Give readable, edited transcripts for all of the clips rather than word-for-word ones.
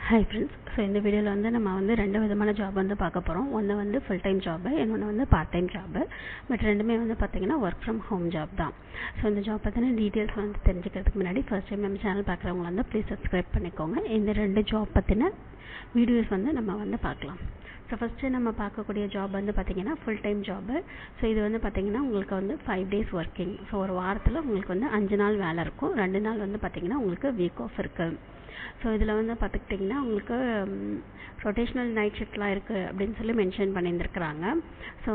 Hi friends. So இந்த வீடியோவில் வந்து நம்ம வந்து ரெண்டு விதமான ஜாப் வந்து பார்க்க போகிறோம். ஒன்று வந்து ஃபுல் டைம் ஜாபு, இன்னொன்று வந்து பார்ட் டைம் ஜாபு. பட் ரெண்டுமே வந்து பார்த்திங்கன்னா ஒர்க் ஃப்ரம் ஹோம் ஜாப் தான். ஸோ இந்த ஜாப் பற்றின டீட்டெயில்ஸ் வந்து தெரிஞ்சுக்கிறதுக்கு முன்னாடி ஃபர்ஸ்ட் டைம் நம்ம சேனல் பார்க்குறவங்க வந்து ப்ளீஸ் சப்ஸ்கிரைப் பண்ணிக்கோங்க. இந்த ரெண்டு ஜாப் பற்றின வீடியோஸ் வந்து நம்ம வந்து பார்க்கலாம். ஸோ ஃபஸ்ட்டு நம்ம பார்க்கக்கூடிய ஜாப் வந்து பார்த்திங்கன்னா ஃபுல் டைம் ஜாபு. ஸோ இது வந்து பார்த்திங்கன்னா உங்களுக்கு வந்து 5 days ஒர்க்கிங். ஸோ ஒரு வாரத்தில் உங்களுக்கு வந்து 5 நாள் வேலை இருக்கும், 2 நாள் வந்து பார்த்திங்கன்னா உங்களுக்கு வீக் ஆஃப் இருக்குது. ஸோ இதில் வந்து பார்த்துக்கிட்டிங்கன்னா உங்களுக்கு ரொட்டேஷ்னல் நைட் ஷிஃப்ட்லாம் இருக்குது அப்படின்னு சொல்லி மென்ஷன் பண்ணியிருந்துருக்குறாங்க. ஸோ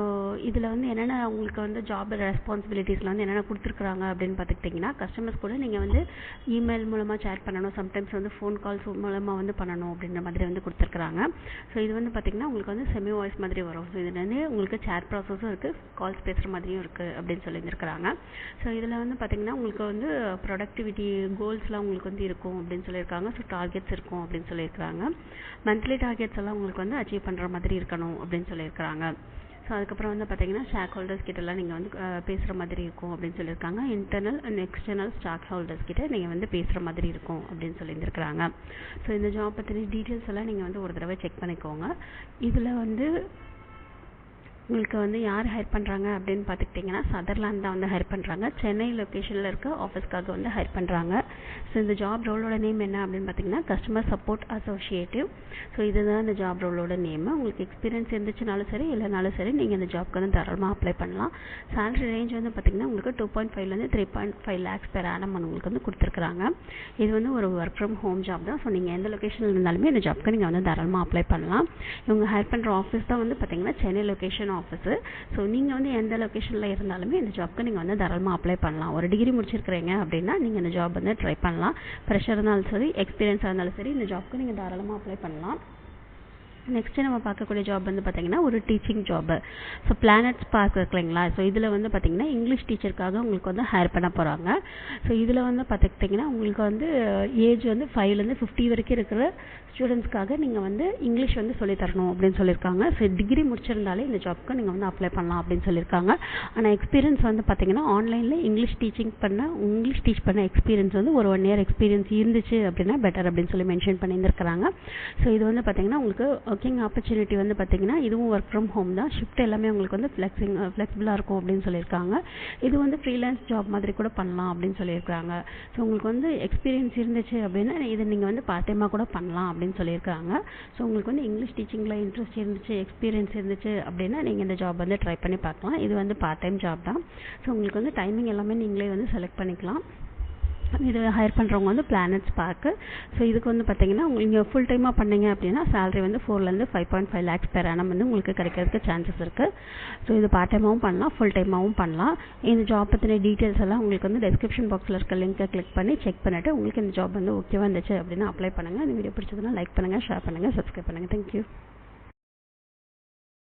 இதில் வந்து என்னென்ன உங்களுக்கு வந்து ஜாப் ரெஸ்பான்சிபிலிட்டிஸில் வந்து என்னென்ன கொடுத்துருக்குறாங்க அப்படின்னு பார்த்துக்கிட்டிங்கன்னா, கஸ்டமர்ஸ் கூட நீங்கள் வந்து இமெயில் மூலமாக சேட் பண்ணணும், சம்டைம்ஸ் வந்து ஃபோன் கால்ஸ் மூலமாக வந்து பண்ணணும் அப்படின்ற மாதிரி வந்து கொடுத்துருக்குறாங்க. ஸோ இது வந்து பார்த்திங்கன்னா உங்களுக்கு வந்து செமி வாய்ஸ் மாதிரி வரும். ஸோ இதில் வந்து உங்களுக்கு சேட் ப்ராசஸும் இருக்குது, கால்ஸ் பேசுகிற மாதிரியும் இருக்குது அப்படின்னு சொல்லியிருந்துருக்குறாங்க. ஸோ இதில் வந்து பார்த்திங்கன்னா உங்களுக்கு வந்து ப்ரொடக்டிவிட்டி கோல்ஸ்லாம் உங்களுக்கு வந்து இருக்கும் அப்படின்னு சொல்லியிருக்காங்க. ஸோ டார்கெட்ஸ் இருக்கும் அப்படின்னு சொல்லியிருக்கிறாங்க. மந்த்லி டார்கெட்ஸ் எல்லாம் உங்களுக்கு வந்து அச்சீவ் பண்ணுற மாதிரி இருக்கணும் அப்படின்னு சொல்லியிருக்கிறாங்க. ஸோ அதுக்கப்புறம் வந்து பார்த்தீங்கன்னா ஷேர் ஹோல்டர்ஸ் கிட்டலாம் நீங்கள் வந்து பேசுகிற மாதிரி இருக்கும் அப்படின்னு சொல்லியிருக்காங்க. Internal and external stock holders கிட்ட நீங்கள் வந்து பேசுகிற மாதிரி இருக்கும் அப்படின்னு சொல்லியிருந்துருக்குறாங்க. ஸோ இந்த ஜாப் பற்றின டீட்டெயில்ஸ் எல்லாம் நீங்கள் வந்து ஒரு தடவை செக் பண்ணிக்கோங்க. இதில் வந்து உங்களுக்கு வந்து யார் ஹையர் பண்ணுறாங்க அப்படின்னு பார்த்துக்கிட்டிங்கன்னா சதர்லாந்து தான் வந்து ஹையர் பண்ணுறாங்க. சென்னை லொக்கேஷனில் இருக்க ஆஃபீஸ்க்காக வந்து ஹையர் பண்ணுறாங்க. ஸோ இந்த ஜாப் ரோலோட நேம் என்ன அப்படின்னு பார்த்தீங்கன்னா கஸ்டமர் சப்போர்ட் அசோசியேட்டிவ். ஸோ இதுதான் இந்த ஜாப் ரோலோட நேம். உங்களுக்கு எக்ஸ்பீரியன்ஸ் இருந்துச்சுனாலும் சரி இல்லைனாலும் சரி நீங்கள் இந்த ஜாப்க்கு வந்து தாராளமாக அப்ளை பண்ணலாம். சேலரி ரேஞ்ச் வந்து பார்த்திங்கன்னா உங்களுக்கு 2.5 3.5 lakhs per annum உங்களுக்கு வந்து கொடுத்துருக்குறாங்க. இது வந்து ஒரு ஒர்க் ஃப்ரம் ஹோம் ஜாப் தான். ஸோ நீங்கள் எந்த லொக்கேஷனில் இருந்தாலுமே இந்த ஜாப்க்கு நீங்கள் வந்து தாராளமாக அப்ளை பண்ணலாம். இவங்க ஹையர் பண்ணுற ஆஃபீஸ் தான் வந்து பார்த்திங்கன்னா சென்னை லொக்கேஷன் ஆஃபீஸு. ஸோ நீங்கள் வந்து எந்த லொக்கேஷனில் இருந்தாலுமே இந்த ஜாப்க்கு நீங்கள் வந்து தாராளமாக அப்ளை பண்ணலாம். ஒரு டிகிரி முடிச்சிருக்கிறீங்க அப்படின்னா நீங்கள் இந்த ஜாப் வந்து ட்ரை பண்ணலாம். ஃப்ரெஷர் இருந்தாலும் சரி எக்ஸ்பீரியன்ஸாக இருந்தாலும் சரி இந்த ஜாப்க்கு நீங்கள் தாராளமாக அப்ளை பண்ணலாம். நெக்ஸ்ட்டு நம்ம பார்க்கக்கூடிய ஜாப் வந்து பார்த்திங்கன்னா ஒரு teaching job. So planet spark இருக்கு இல்லைங்களா, ஸோ இதில் வந்து பார்த்திங்கன்னா இங்கிலீஷ் டீச்சருக்காக உங்களுக்கு வந்து ஹையர் பண்ண போகிறாங்க. ஸோ இதில் வந்து பார்த்துக்கிட்டிங்கன்னா உங்களுக்கு வந்து ஏஜ் வந்து 5 to 50 வரைக்கும் இருக்கிற ஸ்டூடெண்ட்ஸ்க்காக நீங்கள் வந்து இங்கிலீஷ் வந்து சொல்லித்தரணும் அப்படின்னு சொல்லியிருக்காங்க. ஸோ டிகிரி முடிச்சிருந்தாலே இந்த ஜாப்க்கு நீங்கள் வந்து அப்ளை பண்ணலாம் அப்படின்னு சொல்லியிருக்காங்க. ஆனால் எக்ஸ்பீரியன்ஸ் வந்து பார்த்திங்கன்னா ஆன்லைனில் இங்கிலீஷ் டீச் பண்ண எக்ஸ்பீரியன்ஸ் வந்து ஒரு 1 year எக்ஸ்பீரியன்ஸ் இருந்துச்சு அப்படின்னா பெட்டர் அப்படின்னு சொல்லி மென்ஷன் பண்ணியிருந்துருக்குறாங்க. ஸோ இது வந்து பார்த்திங்கன்னா உங்களுக்கு ஒர்க்கிங் ஆப்பர்ச்சுனிட்டி வந்து பார்த்திங்கன்னா இதுவும் ஒர்க் ஃப்ரம் ஹோம் தான். ஷிஃப்ட் எல்லாமே உங்களுக்கு வந்து ஃப்ளெக்சிபிளாக இருக்கும் அப்படின்னு சொல்லியிருக்காங்க. இது வந்து ஃப்ரீலான்ஸ் ஜாப் மாதிரி கூட பண்ணலாம் அப்படின்னு சொல்லியிருக்காங்க. ஸோ உங்களுக்கு வந்து எக்ஸ்பீரியன்ஸ் இருந்துச்சு அப்படின்னா இதை நீங்கள் வந்து பார்ட் டைமாக கூட பண்ணலாம் அப்படின்னு சொல்லியிருக்காங்க. ஸோ உங்களுக்கு வந்து இங்கிலீஷ் டீச்சிங்கில் இன்ட்ரெஸ்ட் இருந்துச்சு, எக்ஸ்பீரியன்ஸ் இருந்துச்சு அப்படின்னா நீங்கள் இந்த ஜாப் வந்து ட்ரை பண்ணி பார்க்கலாம். இது வந்து பார்ட் டைம் ஜாப் தான். ஸோ உங்களுக்கு வந்து டைமிங் எல்லாமே நீங்களே வந்து செலக்ட் பண்ணிக்கலாம். இது ஹையர் பண்ணுறவங்க வந்து பிளானட் ஸ்பார்க்கு. ஸோ இதுக்கு வந்து பார்த்திங்கன்னா நீங்கள் ஃபுல் டைமாக பண்ணீங்க அப்படின்னா சேலரி வந்து 4 to 5.5 lakhs per annum வந்து உங்களுக்கு கிடைக்கிறதுக்கு சான்சஸ் இருக்குது. ஸோ இது பார்ட் டைமாகவும் பண்ணலாம், ஃபுல் டைமாகவும் பண்ணலாம். இந்த ஜாப் பற்றின டீட்டெயில்ஸ் எல்லாம் உங்களுக்கு வந்து டிஸ்கிரிப்ஷன் பாக்ஸில் இருக்க லிங்கை கிளிக் பண்ணி செக் பண்ணிவிட்டு உங்களுக்கு இந்த ஜாப் வந்து ஓகேவா இருந்துச்சு அப்படின்னா அப்ளை பண்ணுங்கள். இந்த வீடியோ பிடிச்சதுன்னா லைக் பண்ணுங்கள், ஷேர் பண்ணுங்கள், சப்ஸ்கிரைப் பண்ணுங்கள். தேங்க்யூ.